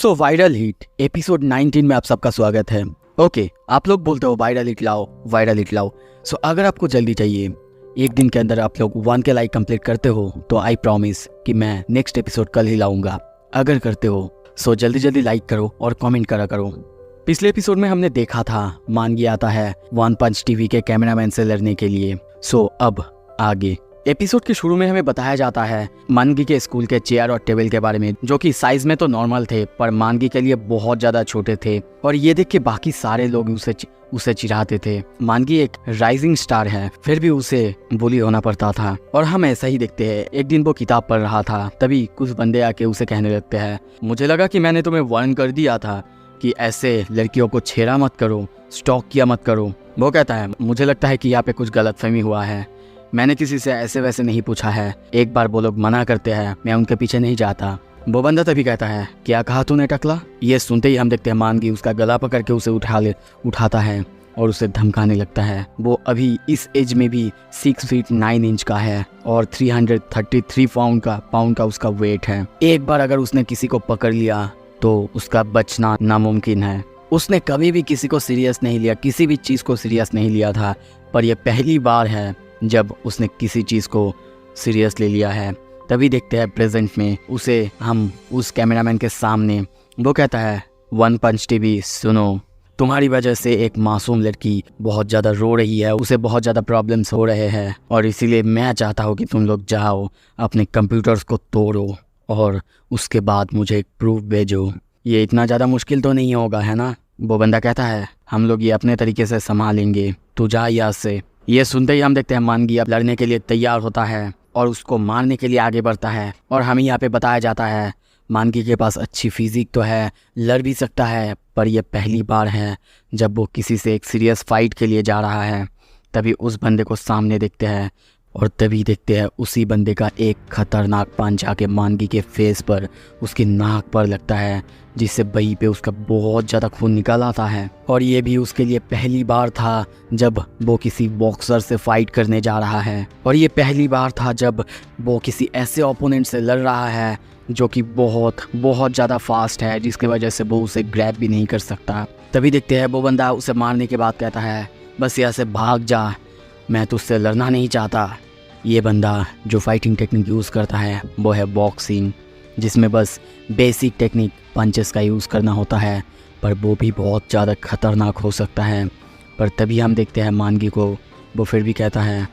So viral hit episode 19 में आप सबका स्वागत है। ओके, आप लोग बोलते हो वायरल हिट लाओ, वायरल हिट लाओ। सो अगर आपको जल्दी चाहिए, एक दिन के अंदर आप लोग 1K लाइक कंप्लीट करते हो तो आई प्रॉमिस कि मैं नेक्स्ट एपिसोड कल ही लाऊंगा। अगर करते हो सो जल्दी जल्दी लाइक करो और कमेंट करा करो। पिछले एपिसोड में हमने देखा था मानगी आता है वन पंच टीवी के कैमरामैन से लड़ने के लिए। सो अब आगे एपिसोड के शुरू में हमें बताया जाता है मानगी के स्कूल के चेयर और टेबल के बारे में, जो कि साइज में तो नॉर्मल थे पर मानगी के लिए बहुत ज्यादा छोटे थे। और ये देख के बाकी सारे लोग उसे चिढ़ाते थे। मानगी एक राइजिंग स्टार है, फिर भी उसे बुली होना पड़ता था। और हम ऐसा ही देखते हैं, एक दिन वो किताब पढ़ रहा था, तभी कुछ बंदे आके उसे कहने लगते हैं, मुझे लगा कि मैंने तुम्हें वार्न कर दिया था कि ऐसे लड़कियों को छेड़ा मत करो, स्टॉक किया मत करो। वो कहता है, मुझे लगता है कि यहाँ पे कुछ गलतफहमी हुआ है, मैंने किसी से ऐसे वैसे नहीं पूछा है। एक बार वो लोग मना करते हैं, मैं उनके पीछे नहीं जाता। वो बंदा तभी कहता है, क्या कहा तूने टकला? ये सुनते ही हम देखते हैं मानगी उसका गला पकड़ के उसे उठाता है और उसे धमकाने लगता है। वो अभी इस एज में भी 6 फीट 9 इंच का है और 333 पाउंड का उसका वेट है। एक बार अगर उसने किसी को पकड़ लिया तो उसका बचना नामुमकिन है। उसने कभी भी किसी को सीरियस नहीं लिया, किसी भी चीज़ को सीरियस नहीं लिया था, पर यह पहली बार है जब उसने किसी चीज़ को सीरियस ले लिया है। तभी देखते हैं प्रेजेंट में उसे हम उस कैमरामैन के सामने। वो कहता है, वन पंच टीवी सुनो, तुम्हारी वजह से एक मासूम लड़की बहुत ज़्यादा रो रही है, उसे बहुत ज़्यादा प्रॉब्लम्स हो रहे हैं और इसीलिए मैं चाहता हूँ कि तुम लोग जाओ अपने कंप्यूटर्स को तोड़ो और उसके बाद मुझे एक प्रूफ भेजो। ये इतना ज़्यादा मुश्किल तो नहीं होगा, है ना? वो बंदा कहता है, हम लोग ये अपने तरीके से संभालेंगे, तू जा यहाँ से। ये सुनते ही हम देखते हैं मानगी अब लड़ने के लिए तैयार होता है और उसको मारने के लिए आगे बढ़ता है। और हमें यहाँ पे बताया जाता है मानगी के पास अच्छी फिजिक तो है, लड़ भी सकता है, पर यह पहली बार है जब वो किसी से एक सीरियस फाइट के लिए जा रहा है। तभी उस बंदे को सामने देखते हैं और तभी देखते हैं उसी बंदे का एक खतरनाक पंच आके मानगी के फेस पर, उसकी नाक पर लगता है, जिससे वहीं पे उसका बहुत ज़्यादा खून निकल आता है। और ये भी उसके लिए पहली बार था जब वो किसी बॉक्सर से फाइट करने जा रहा है। और ये पहली बार था जब वो किसी ऐसे ओपोनेंट से लड़ रहा है जो कि बहुत ज़्यादा फास्ट है, जिसकी वजह से वो उसे ग्रैब भी नहीं कर सकता। तभी देखते हैं वो बंदा उसे मारने के बाद कहता है, बस यहाँ से भाग जा, मैं तुझसे लड़ना नहीं चाहता। ये बंदा जो फाइटिंग टेक्निक यूज़ करता है वो है बॉक्सिंग, जिसमें बस बेसिक टेक्निक पंचेस का यूज़ करना होता है, पर वो भी बहुत ज़्यादा खतरनाक हो सकता है। पर तभी हम देखते हैं मानगी को, वो फिर भी कहता है,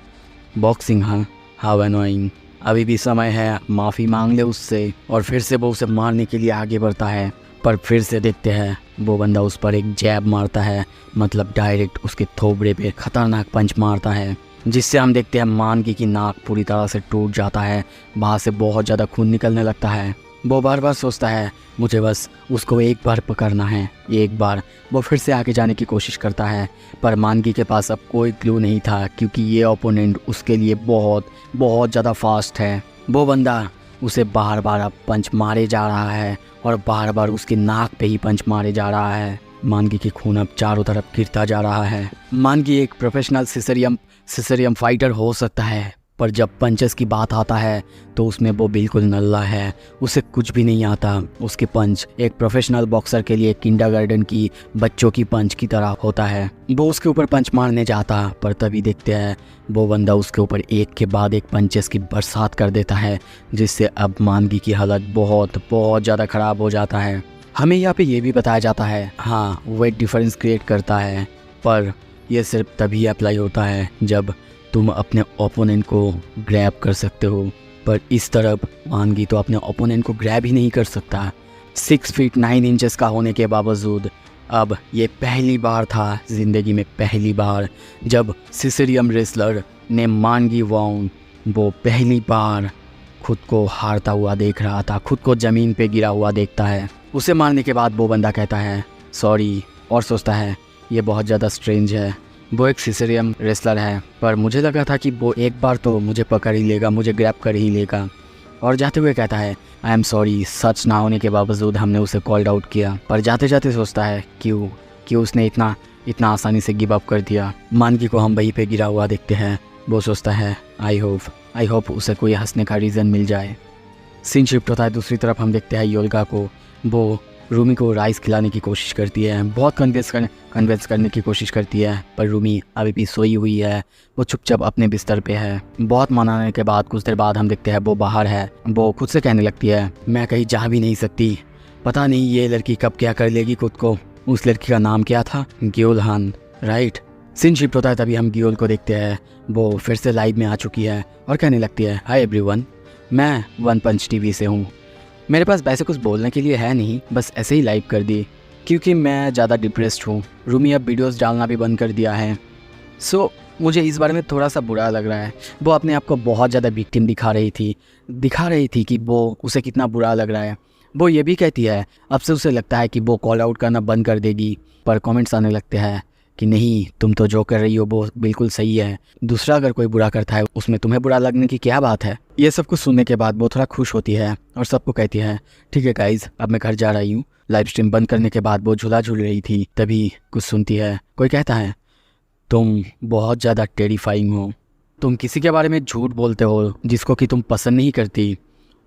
बॉक्सिंग, हाँ, हाउ एनोइंग, अभी भी समय है, माफ़ी मांग ले उससे। और फिर से वो उसे मारने के लिए आगे बढ़ता है, पर फिर से देखते हैं वो बंदा उस पर एक जैब मारता है, मतलब डायरेक्ट उसके थोबड़े पे खतरनाक पंच मारता है, जिससे हम देखते हैं मानगी की नाक पूरी तरह से टूट जाता है, वहाँ से बहुत ज़्यादा खून निकलने लगता है। वो बार बार सोचता है, मुझे बस उसको एक बार पकड़ना है, एक बार। वो फिर से आगे जाने की कोशिश करता है, पर मानगी के पास अब कोई क्लू नहीं था, क्योंकि ये ओपोनेंट उसके लिए बहुत ज़्यादा फास्ट है। वो बंदा उसे बार बार अब पंच मारे जा रहा है और बार बार उसकी नाक पे ही पंच मारे जा रहा है। मानगी की खून अब चारों तरफ गिरता जा रहा है। मानगी एक प्रोफेशनल सिसरियम फाइटर हो सकता है, पर जब पंचेस की बात आता है तो उसमें वो बिल्कुल नल्ला है, उसे कुछ भी नहीं आता। उसके पंच एक प्रोफेशनल बॉक्सर के लिए किंडरगार्टन की बच्चों की पंच की तरह होता है। वो उसके ऊपर पंच मारने जाता, पर तभी देखते हैं वो बंदा उसके ऊपर एक के बाद एक पंचेस की बरसात कर देता है, जिससे अब मानगी की हालत बहुत ज़्यादा ख़राब हो जाता है। हमें यहाँ पे ये भी बताया जाता है, हाँ, वेट डिफरेंस क्रिएट करता है, पर यह सिर्फ तभी अप्लाई होता है जब तुम अपने ओपोनेंट को ग्रैब कर सकते हो। पर इस तरफ मानगी तो अपने ओपोनेंट को ग्रैब ही नहीं कर सकता। 6 फीट 9 इंचेस का होने के बावजूद अब ये पहली बार था ज़िंदगी में, पहली बार जब सिसरियम रेसलर ने मानगी वाउन वो पहली बार खुद को हारता हुआ देख रहा था, खुद को ज़मीन पे गिरा हुआ देखता है। उसे मारने के बाद वो बंदा कहता है सॉरी, और सोचता है ये बहुत ज़्यादा स्ट्रेंज है, वो एक सिसरियम रेसलर है, पर मुझे लगा था कि वो एक बार तो मुझे पकड़ ही लेगा, मुझे ग्रैब कर ही लेगा। और जाते हुए कहता है, आई एम सॉरी, सच ना होने के बावजूद हमने उसे कॉल्ड आउट किया। पर जाते जाते सोचता है क्यों उसने इतना आसानी से गिव अप कर दिया। मानगी को हम वहीं पे गिरा हुआ देखते हैं। वो सोचता है आई होप उसे कोई हंसने का रीज़न मिल जाए। सीन शिफ्ट होता है दूसरी तरफ, हम देखते हैं योल्गा को। वो रूमी को राइस खिलाने की कोशिश करती है, बहुत कन्विंस करने की कोशिश करती है, पर रूमी अभी भी सोई हुई है। वो चुपचाप अपने बिस्तर पे है। बहुत मनाने के बाद कुछ देर बाद हम देखते हैं वो बाहर है। वो खुद से कहने लगती है, मैं कहीं जा भी नहीं सकती, पता नहीं ये लड़की कब क्या कर लेगी खुद को। उस लड़की का नाम क्या था? ग्योल हान, राइट। सीन शिफ्ट होता है, तभी हम ग्योल को देखते हैं। वो फिर से लाइव में आ चुकी है और कहने लगती है, हाय एवरीवन, मैं वन पंच टीवी से हूँ। मेरे पास वैसे कुछ बोलने के लिए है नहीं, बस ऐसे ही लाइव कर दी क्योंकि मैं ज़्यादा डिप्रेस्ड हूँ। रूमी अब वीडियोस डालना भी बंद कर दिया है। सो मुझे इस बारे में थोड़ा सा बुरा लग रहा है। वो अपने आप को बहुत ज़्यादा विक्टिम दिखा रही थी कि वो उसे कितना बुरा लग रहा है। वो ये भी कहती है अब से उसे लगता है कि वो कॉल आउट करना बंद कर देगी, पर कमेंट्स आने लगते हैं कि नहीं, तुम तो जो कर रही हो वो बिल्कुल सही है। दूसरा अगर कोई बुरा करता है उसमें तुम्हें बुरा लगने की क्या बात है। ये सब कुछ सुनने के बाद वो थोड़ा खुश होती है और सबको कहती है, ठीक है गाइज, अब मैं घर जा रही हूँ। लाइव स्ट्रीम बंद करने के बाद वो झूला झूल रही थी, तभी कुछ सुनती है। कोई कहता है, तुम बहुत ज़्यादा टेरिफाइंग हो। तुम किसी के बारे में झूठ बोलते हो जिसको कि तुम पसंद नहीं करती,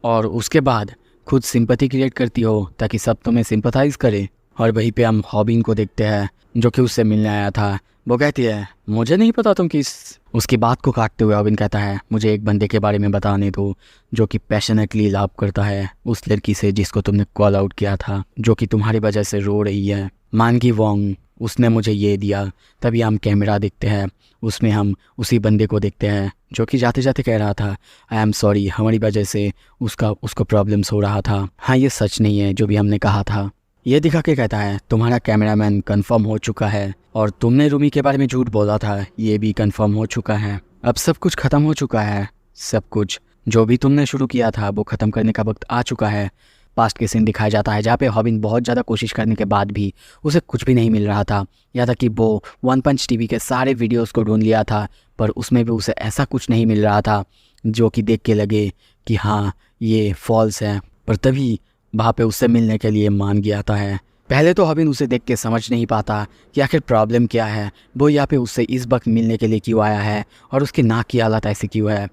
और उसके बाद खुद सिंपैथी क्रिएट करती हो ताकि सब तुम्हें सिंपैथाइज करे। और वहीं पे हम हॉबिन को देखते हैं जो कि उससे मिलने आया था। वो कहती है, मुझे नहीं पता तुम किस। उसकी बात को काटते हुए हॉबिन कहता है, मुझे एक बंदे के बारे में बताने दो जो कि पैशनेटली लव करता है उस लड़की से जिसको तुमने कॉल आउट किया था, जो कि तुम्हारी वजह से रो रही है। मानगी वोंग, उसने मुझे ये दिया। तभी हम कैमरा देखते हैं, उसमें हम उसी बंदे को देखते हैं जो कि जाते जाते कह रहा था, आई एम सॉरी, हमारी वजह से उसको प्रॉब्लम्स हो रहा था। हाँ, ये सच नहीं है जो भी हमने कहा था। ये दिखा के कहता है, तुम्हारा कैमरामैन कंफर्म हो चुका है और तुमने रूमी के बारे में झूठ बोला था, ये भी कंफर्म हो चुका है। अब सब कुछ ख़त्म हो चुका है। सब कुछ जो भी तुमने शुरू किया था वो ख़त्म करने का वक्त आ चुका है। पास्ट के सीन दिखाया जाता है जहाँ पे हॉबिन बहुत ज़्यादा कोशिश करने के बाद भी उसे कुछ भी नहीं मिल रहा था। यहाँ तक कि वो वन पंच टीवी के सारे वीडियोस को ढूंढ लिया था, पर उसमें भी उसे ऐसा कुछ नहीं मिल रहा था जो कि देख के लगे कि हाँ, ये फॉल्स है। पर तभी वहाँ पे उससे मिलने के लिए मानगी आता है। पहले तो हॉबिन उसे देख के समझ नहीं पाता कि आखिर प्रॉब्लम क्या है, वो यहाँ पे उससे इस वक्त मिलने के लिए क्यों आया है और उसकी नाक की हालत ऐसी क्यों है।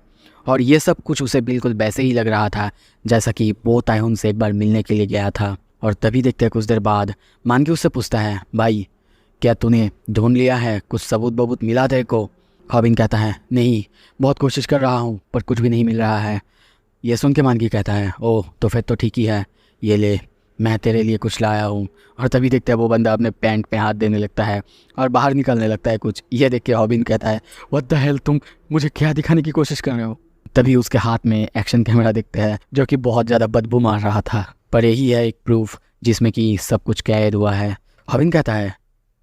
और ये सब कुछ उसे बिल्कुल वैसे ही लग रहा था जैसा कि वो तायहुन से एक बार मिलने के लिए गया था। और तभी देखते हैं कुछ देर बाद मानगी उससे पूछता है, भाई क्या तूने ढूंढ लिया है, कुछ सबूत बबूत मिला तेरे को? हॉबिन कहता है, नहीं, बहुत कोशिश कर रहा हूँ पर कुछ भी नहीं मिल रहा है। ये सुन के मानगी कहता है, ओह तो फिर तो ठीक ही है, ये ले, मैं तेरे लिए कुछ लाया हूँ। और तभी देखते हैं वो बंदा अपने पैंट पे हाथ देने लगता है और बाहर निकलने लगता है कुछ। ये देख के हॉबिन कहता है, व्हाट द हेल, तुम मुझे क्या दिखाने की कोशिश कर रहे हो? तभी उसके हाथ में एक्शन कैमरा दिखता है जो कि बहुत ज़्यादा बदबू मार रहा था, पर यही है एक प्रूफ जिसमें कि सब कुछ कैद हुआ है। हॉबिन कहता है,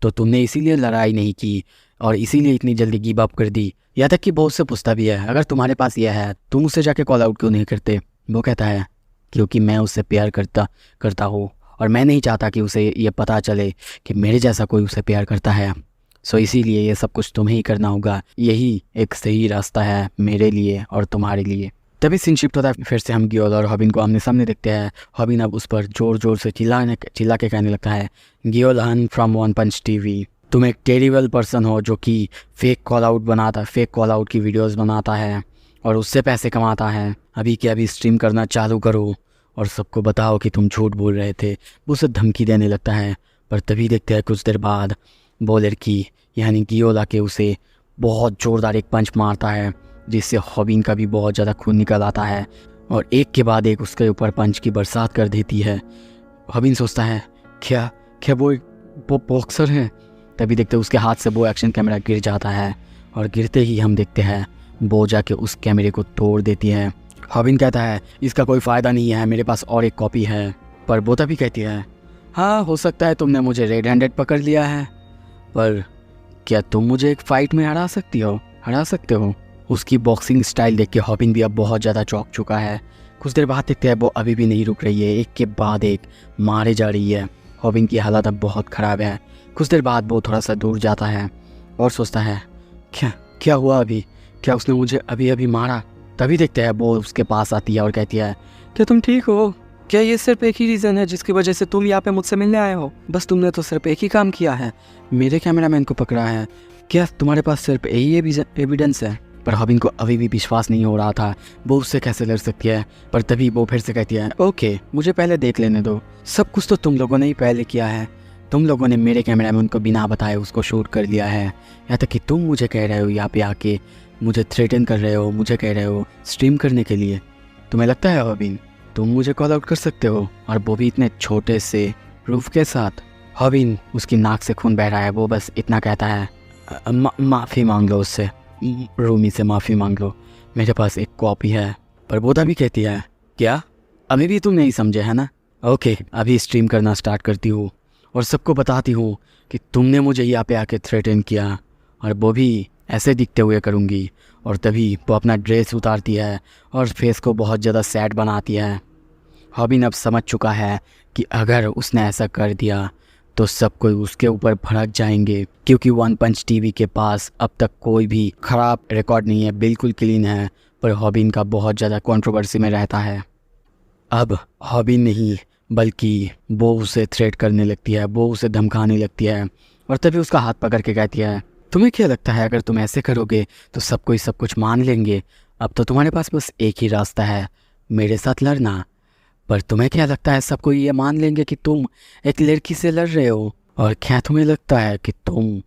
तो तुमने इसीलिए लड़ाई नहीं की और इसीलिए इतनी जल्दी गिव अप कर दी? यहाँ तक कि वो उससे पूछता भी है, अगर तुम्हारे पास यह है तुम उससे जाके कॉल आउट क्यों नहीं करते? वो कहता है, क्योंकि मैं उससे प्यार करता हूँ और मैं नहीं चाहता कि उसे ये पता चले कि मेरे जैसा कोई उसे प्यार करता है। सो इसीलिए ये सब कुछ तुम्हें ही करना होगा, यही एक सही रास्ता है मेरे लिए और तुम्हारे लिए। तभी सीन शिफ्ट होता है, फिर से हम गियोल और हॉबिन को आमने सामने देखते हैं। हॉबिन अब उस पर ज़ोर ज़ोर से चिल्ला के कहने लगता है, गियोल हान फ्रॉम वन पंच टीवी, तुम एक टेरिबल पर्सन हो जो कि फेक कॉल आउट की वीडियोस बनाता है और उससे पैसे कमाता है। अभी के अभी स्ट्रीम करना चालू करो और सबको बताओ कि तुम झूठ बोल रहे थे। वो उसे धमकी देने लगता है, पर तभी देखते हैं कुछ देर बाद वो लड़की यानी गियोल आके उसे बहुत ज़ोरदार एक पंच मारता है जिससे हॉबिन का भी बहुत ज़्यादा खून निकल आता है और एक के बाद एक उसके ऊपर पंच की बरसात कर देती है। हॉबिन सोचता है, क्या वो बॉक्सर है? तभी देखते उसके हाथ से वो एक्शन कैमरा गिर जाता है और गिरते ही हम देखते हैं वो जाके उस कैमरे को तोड़ देती है। हॉबिन कहता है, इसका कोई फ़ायदा नहीं है, मेरे पास और एक कॉपी है। पर वो तभी कहती है, हाँ हो सकता है तुमने मुझे रेड हैंडेड पकड़ लिया है, पर क्या तुम मुझे एक फ़ाइट में हरा सकते हो? उसकी बॉक्सिंग स्टाइल देख के हॉबिन भी अब बहुत ज़्यादा चौंक चुका है। कुछ देर बाद देखते हैं वो अभी भी नहीं रुक रही है, एक के बाद एक मारे जा रही है। हॉबिन की हालत अब बहुत ख़राब है। कुछ देर बाद वो थोड़ा सा दूर जाता है और सोचता है, क्या हुआ अभी? क्या उसने मुझे अभी मारा? तभी देखते हैं वो उसके पास आती है और कहती है, क्या तुम ठीक हो? क्या ये सिर्फ एक ही रीज़न है जिसकी वजह से तुम यहाँ पे मुझसे मिलने आए हो? बस तुमने तो सिर्फ एक ही काम किया है, मेरे कैमरामैन को पकड़ा है। क्या तुम्हारे पास सिर्फ यही एविडेंस है? पर हॉबिन को अभी भी विश्वास नहीं हो रहा था वो उससे कैसे लड़ सकती है। पर तभी वो फिर से कहती है, ओके मुझे पहले देख लेने दो, सब कुछ तो तुम लोगों ने ही पहले किया है। तुम लोगों ने मेरे कैमरा में उनको बिना बताए उसको शूट कर लिया है। यहाँ तक कि तुम मुझे कह रहे हो यहाँ पे आके, मुझे थ्रेटन कर रहे हो, मुझे कह रहे हो स्ट्रीम करने के लिए। तुम्हें लगता है हॉबिन तुम मुझे कॉल आउट कर सकते हो, और वो भी इतने छोटे से प्रूफ के साथ? हॉबिन उसकी नाक से खून बह रहा है, वो बस इतना कहता है, माफ़ी मांग लो उससे, रूमी से माफ़ी मांग लो, मेरे पास एक कॉपी है। पर बोधा भी कहती है, क्या अभी भी तुम नहीं समझे है ना? ओके अभी स्ट्रीम करना स्टार्ट करती हूँ और सबको बताती हूँ कि तुमने मुझे यहाँ पे आके थ्रेटन किया, और वो भी ऐसे दिखते हुए करूँगी। और तभी वो अपना ड्रेस उतारती है और फेस को बहुत ज़्यादा सैड बनाती है। हॉबिन अब समझ चुका है कि अगर उसने ऐसा कर दिया तो सब कोई उसके ऊपर भड़क जाएंगे, क्योंकि वन पंच टीवी के पास अब तक कोई भी ख़राब रिकॉर्ड नहीं है, बिल्कुल क्लीन है। पर हॉबिन का बहुत ज़्यादा कंट्रोवर्सी में रहता है। अब हॉबिन नहीं बल्कि वो उसे थ्रेट करने लगती है, वो उसे धमकाने लगती है, और तभी उसका हाथ पकड़ के कहती है, तुम्हें क्या लगता है अगर तुम ऐसे करोगे तो सब कोई सब कुछ मान लेंगे? अब तो तुम्हारे पास बस एक ही रास्ता है, मेरे साथ लड़ना। पर तुम्हें क्या लगता है सब कोई ये मान लेंगे कि तुम एक लड़की से लड़ रहे हो? और क्या तुम्हें लगता है कि तुम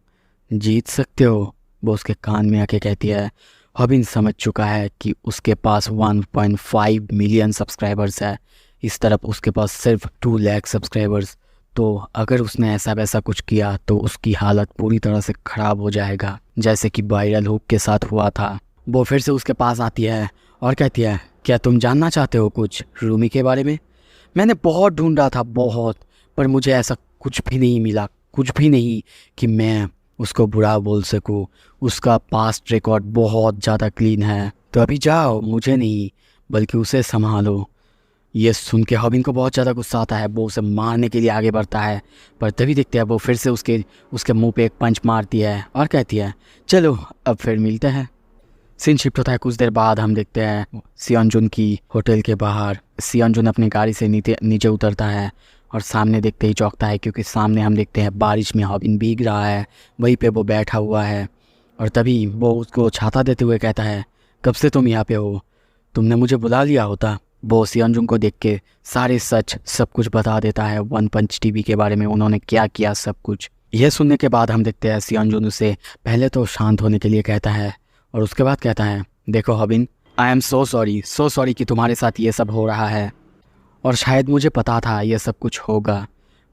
जीत सकते हो? वो उसके कान में आके कहती है। हॉबिन समझ चुका है कि उसके पास 1.5 मिलियन सब्सक्राइबर्स है, इस तरफ उसके पास सिर्फ 2 लाख सब्सक्राइबर्स। तो अगर उसने ऐसा वैसा कुछ किया तो उसकी हालत पूरी तरह से ख़राब हो जाएगा, जैसे कि वायरल हुक के साथ हुआ था। वो फिर से उसके पास आती है और कहती है, क्या तुम जानना चाहते हो कुछ रूमी के बारे में? मैंने बहुत ढूंढा था, बहुत, पर मुझे ऐसा कुछ भी नहीं मिला, कुछ भी नहीं कि मैं उसको बुरा बोल सकूं। उसका पास्ट रिकॉर्ड बहुत ज़्यादा क्लीन है। तो अभी जाओ, मुझे नहीं बल्कि उसे संभालो। ये सुन के हॉबिन को बहुत ज़्यादा गुस्सा आता है, वो उसे मारने के लिए आगे बढ़ता है। पर तभी देखते हैं वो फिर से उसके मुंह पे एक पंच मारती है और कहती है, चलो अब फिर मिलते हैं। सीन शिफ्ट होता है। कुछ देर बाद हम देखते हैं सियोंजुन की होटल के बाहर। सियोंजुन अपनी गाड़ी से नीचे उतरता है और सामने देखते ही चौंकता है, क्योंकि सामने हम देखते हैं बारिश में हॉबिन भीग रहा है, वहीं पे वो बैठा हुआ है। और तभी वो उसको छाता देते हुए कहता है, कब से तुम यहाँ पे हो? तुमने मुझे बुला लिया होता। वो सियोंजुन को देख के सारे सच सब कुछ बता देता है, वन पंच टीवी के बारे में उन्होंने क्या किया सब कुछ। यह सुनने के बाद हम देखते हैं सियोंजुन उसे पहले तो शांत होने के लिए कहता है और उसके बाद कहता है, देखो हॉबिन, आई एम सो सॉरी कि तुम्हारे साथ ये सब हो रहा है, और शायद मुझे पता था ये सब कुछ होगा।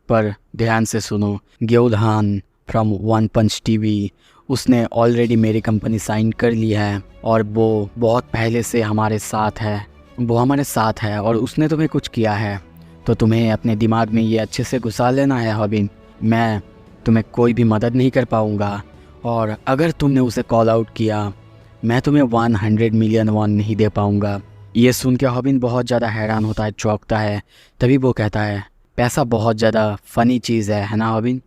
पर ध्यान से सुनो, ग्योल हान फ्रॉम वन पंच टीवी, उसने ऑलरेडी मेरी कंपनी साइन कर ली है और वो बहुत पहले से हमारे साथ है, वो हमारे साथ है और उसने तुम्हें कुछ किया है। तो तुम्हें अपने दिमाग में ये अच्छे से घुसा लेना है हॉबिन, मैं तुम्हें कोई भी मदद नहीं कर पाऊँगा, और अगर तुमने उसे कॉल आउट किया मैं तुम्हें 100 मिलियन वॉन नहीं दे पाऊँगा। ये सुन के हॉबिन बहुत ज़्यादा हैरान होता है, चौंकता है। तभी वो कहता है, पैसा बहुत ज़्यादा फ़नी चीज़ है ना हॉबिन?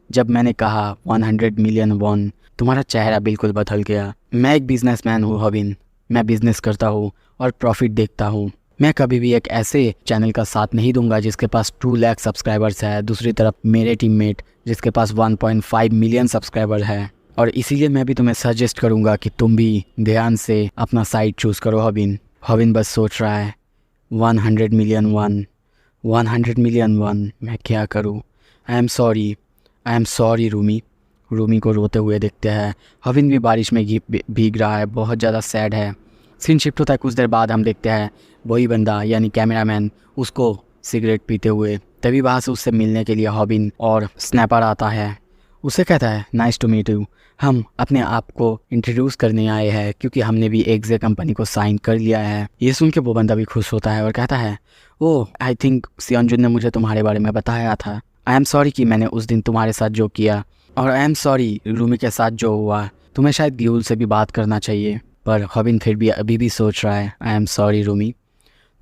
जब मैंने कहा 100 मिलियन वॉन, तुम्हारा चेहरा बिल्कुल बदल गया। मैं एक बिजनेसमैन हूँ हॉबिन, मैं बिज़नेस करता हूँ और प्रॉफिट देखता हूँ। मैं कभी भी एक ऐसे चैनल का साथ नहीं दूंगा जिसके पास 2 लाख सब्सक्राइबर्स है, दूसरी तरफ मेरे टीममेट जिसके पास 1.5 मिलियन सब्सक्राइबर है। और इसीलिए मैं भी तुम्हें सजेस्ट करूंगा कि तुम भी ध्यान से अपना साइड चूज़ करो हॉबिन। हॉबिन बस सोच रहा है, 100 मिलियन वन, 100 मिलियन वन, मैं क्या करूँ? आई एम सॉरी रूमी को रोते हुए देखते हैं। हॉबिन भी बारिश में भीग रहा है, बहुत ज़्यादा सैड है। सीन शिफ्ट होता है। कुछ देर बाद हम देखते हैं वही बंदा यानी कैमरामैन उसको सिगरेट पीते हुए। तभी वहाँ से उससे मिलने के लिए हॉबिन और स्नैपर आता है। उसे कहता है, नाइस टू मीट यू, हम अपने आप को इंट्रोड्यूस करने आए हैं क्योंकि हमने भी एक्जे कंपनी को साइन कर लिया है। ये सुन के वो बंदा भी खुश होता है और कहता है, ओह आई थिंक सियोंजुन ने मुझे तुम्हारे बारे में बताया था। आई एम सॉरी कि मैंने उस दिन तुम्हारे साथ जो किया, और आई एम सॉरी रूमी के साथ जो हुआ। तुम्हें शायद ग्यूल से भी बात करना चाहिए। पर हॉबिन फिर भी अभी भी सोच रहा है, आई एम सॉरी रूमी।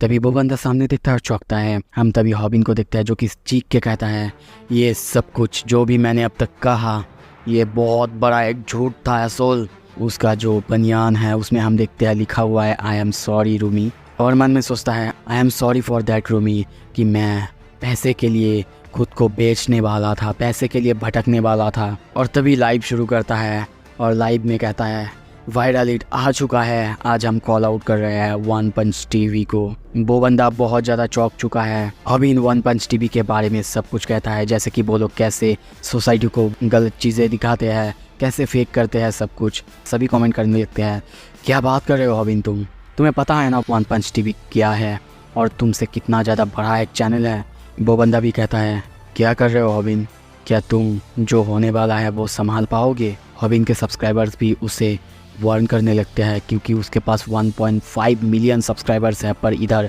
तभी वो बंदा सामने दिखता है और चौंकता है। हम तभी हॉबिन को देखते हैं जो कि चीख के कहता है, ये सब कुछ जो भी मैंने अब तक कहा ये बहुत बड़ा एक झूठ था असोल। उसका जो बनियान है उसमें हम देखते हैं लिखा हुआ है, आई एम सॉरी रूमी। और मन में सोचता है, I am sorry for that Rumi, कि मैं पैसे के लिए खुद को बेचने वाला था, पैसे के लिए भटकने वाला था। और तभी लाइव शुरू करता है और लाइव में कहता है, वायरल हिट आ चुका है। आज हम कॉल आउट कर रहे हैं वन पंच टीवी को। वो बंदा बहुत ज़्यादा चौंक चुका है। अभी इन वन पंच टीवी के बारे में सब कुछ कहता है, जैसे कि वो लोग कैसे सोसाइटी को गलत चीज़ें दिखाते हैं, कैसे फेक करते हैं, सब कुछ सभी कमेंट करने लगते हैं। क्या बात कर रहे हो अभी तुम्हें पता है ना वन पंच टीवी क्या है और तुमसे कितना ज़्यादा बड़ा एक चैनल है। वो बंदा भी कहता है क्या कर रहे हो हबिन, क्या तुम जो होने वाला है वो संभाल पाओगे। हबिन के सब्सक्राइबर्स भी उसे वार्न करने लगते हैं क्योंकि उसके पास 1.5 मिलियन सब्सक्राइबर्स हैं, पर इधर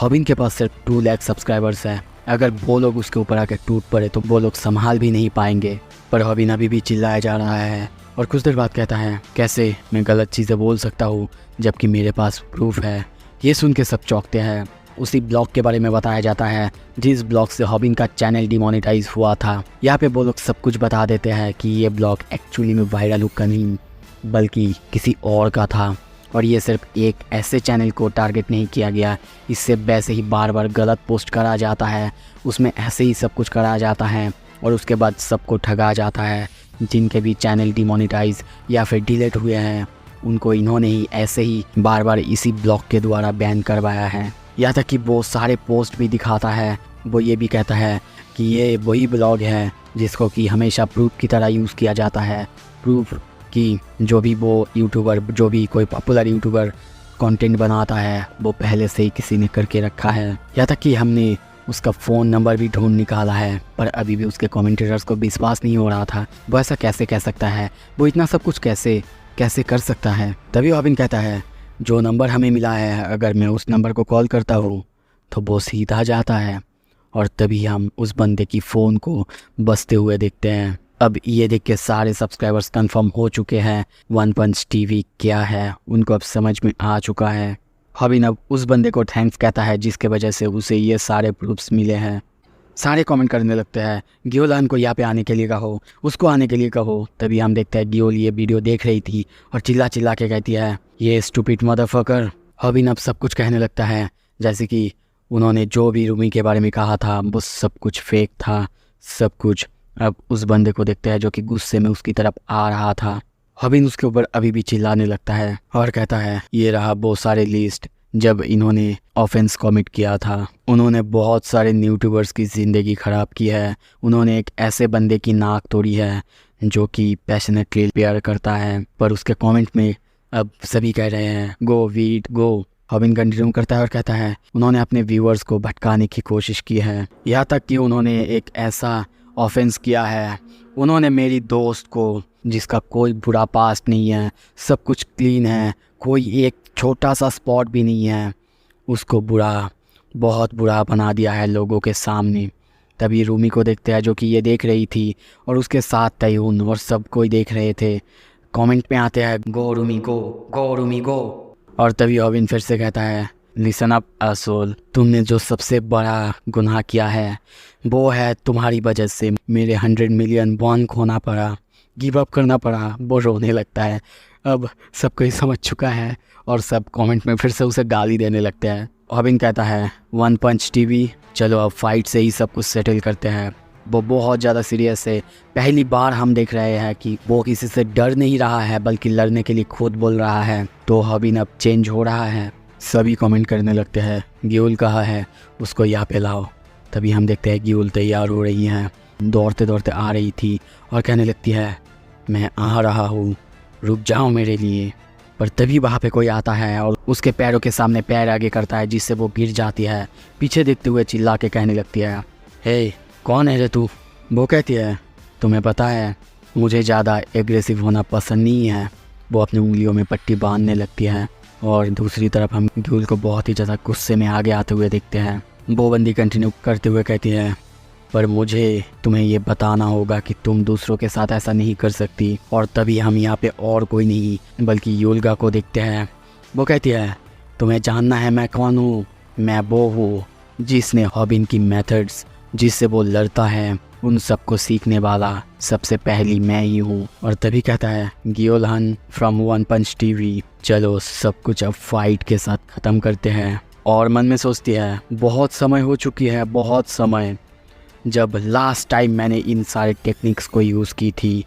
हबिन के पास सिर्फ 2 लाख सब्सक्राइबर्स हैं। अगर वो लोग उसके ऊपर आकर टूट पड़े तो वो लोग संभाल भी नहीं पाएंगे। पर हबिन अभी भी चिल्लाया जा रहा है और कुछ देर बाद कहता है कैसे मैं गलत चीज़ें बोल सकता हूँ जबकि मेरे पास प्रूफ है। ये सुन के सब चौंकते हैं। उसी ब्लॉग के बारे में बताया जाता है जिस ब्लॉग से हबिन का चैनल डिमोनेटाइज हुआ था। यहाँ पे वो लोग सब कुछ बता देते हैं कि ये ब्लॉग एक्चुअली में वायरल हुआ नहीं बल्कि किसी और का था और ये सिर्फ एक ऐसे चैनल को टारगेट नहीं किया गया। इससे वैसे ही बार बार गलत पोस्ट करा जाता है, उसमें ऐसे ही सब कुछ करा जाता है और उसके बाद सबको ठगा जाता है। जिनके भी चैनल डिमोनेटाइज या फिर डिलीट हुए हैं उनको इन्होंने ही ऐसे ही बार बार इसी ब्लॉग के द्वारा बैन करवाया है। यहाँ तक कि वो सारे पोस्ट भी दिखाता है। वो ये भी कहता है कि ये वही ब्लॉग है जिसको कि हमेशा प्रूफ की तरह यूज़ किया जाता है। प्रूफ कि जो भी वो यूट्यूबर, जो भी कोई पॉपुलर यूट्यूबर कंटेंट बनाता है वो पहले से ही किसी ने करके रखा है। यहाँ तक कि हमने उसका फ़ोन नंबर भी ढूंढ निकाला है, पर अभी भी उसके कमेंटेटर्स को विश्वास नहीं हो रहा था। वो ऐसा कैसे कह सकता है, वो इतना सब कुछ कैसे कर सकता है। तभी हबिन कहता है जो नंबर हमें मिला है अगर मैं उस नंबर को कॉल करता हूँ तो वो सीधा जाता है और तभी हम उस बंदे की फ़ोन को बजते हुए देखते हैं। अब ये देख के सारे सब्सक्राइबर्स कंफर्म हो चुके हैं वन पंच टीवी क्या है, उनको अब समझ में आ चुका है। हबिन अब उस बंदे को थैंक्स कहता है जिसके वजह से उसे ये सारे प्रूफ्स मिले हैं। सारे कमेंट करने लगते हैं गियोलान को यहाँ पे आने के लिए कहो, उसको आने के लिए कहो। तभी हम देखते हैं गियोल ये वीडियो देख रही थी और चिल्ला चिल्ला के कहती है ये स्टूपिड मदरफकर। हबिन अब सब कुछ कहने लगता है जैसे कि उन्होंने जो भी रूमी के बारे में कहा था वो सब कुछ फेक था, सब कुछ। अब उस बंदे को देखते हैं जो कि गुस्से में उसकी तरफ आ रहा था। हबिन उसके ऊपर अभी भी चिल्लाने लगता है और कहता है ये रहा वो सारे लिस्ट जब इन्होंने ऑफेंस कमिट किया था। उन्होंने बहुत सारे यूट्यूबर्स की ज़िंदगी ख़राब की है। उन्होंने एक ऐसे बंदे की नाक तोड़ी है जो कि पैशनेटली प्यार करता है, पर उसके कमेंट में अब सभी कह रहे हैं गो वीट गो। हबिन कंटिन्यू करता है और कहता है उन्होंने अपने व्यूअर्स को भटकाने की कोशिश की है, यहाँ तक कि उन्होंने एक ऐसा ऑफेंस किया है। उन्होंने मेरी दोस्त को जिसका कोई बुरा पास्ट नहीं है, सब कुछ क्लीन है, कोई एक छोटा सा स्पॉट भी नहीं है, उसको बहुत बुरा बना दिया है लोगों के सामने। तभी रूमी को देखते हैं जो कि ये देख रही थी और उसके साथ तयून और सब कोई देख रहे थे। कमेंट में आते हैं गो रूमी गो, गो रूमी गो। और तभी हबिन फिर से कहता है लिसन अप असोल, तुमने जो सबसे बड़ा गुनाह किया है वो है तुम्हारी वजह से मेरे 100 मिलियन वॉन खोना पड़ा, गिव अप करना पड़ा। वो रोने लगता है। अब सब कोई समझ चुका है और सब कमेंट में फिर से उसे गाली देने लगते हैं। हबिन कहता है वन पंच टीवी चलो अब फाइट से ही सब कुछ सेटल करते हैं। वो बहुत ज़्यादा सीरियस है। पहली बार हम देख रहे हैं कि वो किसी से डर नहीं रहा है बल्कि लड़ने के लिए खुद बोल रहा है। तो हबिन अब चेंज हो रहा है। सभी कमेंट करने लगते हैं गियोल कहाँ है, उसको यहाँ पे लाओ। तभी हम देखते हैं गियोल तैयार हो रही हैं, दौड़ते दौड़ते आ रही थी और कहने लगती है मैं आ रहा हूँ, रुक जाओ मेरे लिए। पर तभी वहाँ पे कोई आता है और उसके पैरों के सामने पैर आगे करता है जिससे वो गिर जाती है। पीछे देखते हुए चिल्ला के कहने लगती है हे कौन है रे तू। वो कहती है तुम्हें पता है मुझे ज़्यादा एग्रेसिव होना पसंद नहीं है। वो अपनी उंगलियों में पट्टी बांधने लगती है और दूसरी तरफ हम गियोल को बहुत ही ज़्यादा गुस्से में आगे आते हुए देखते हैं। वो बंदी कंटिन्यू करते हुए कहती है पर मुझे तुम्हें ये बताना होगा कि तुम दूसरों के साथ ऐसा नहीं कर सकती। और तभी हम यहाँ पे और कोई नहीं बल्कि योल्गा को देखते हैं। वो कहती है तुम्हें जानना है मैं कौन हूँ, मैं वो हूँ जिसने हबिन की मेथड्स जिससे वो लड़ता है उन सबको सीखने वाला सबसे पहली मैं ही हूँ। और तभी कहता है गियोलान फ्रॉम वन पंच टीवी चलो सब कुछ अब फाइट के साथ ख़त्म करते हैं। और मन में सोचती है बहुत समय हो चुकी है, बहुत समय, जब लास्ट टाइम मैंने इन सारे टेक्निक्स को यूज़ की थी।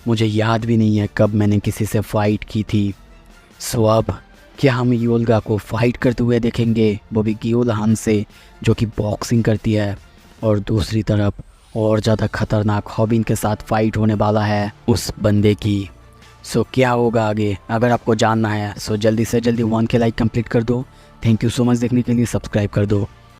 मुझे याद भी नहीं है कब मैंने किसी से फ़ाइट की थी। सो अब क्या हम योल्गा को फाइट करते हुए देखेंगे, वो भी गियोल हान से, जो कि बॉक्सिंग करती है। और दूसरी तरफ और ज़्यादा खतरनाक हॉबिन के साथ फाइट होने वाला है उस बंदे की। सो क्या होगा आगे, अगर आपको जानना है सो जल्दी से जल्दी 1K लाइक कंप्लीट कर दो। थैंक यू सो मच देखने के लिए, सब्सक्राइब कर दो।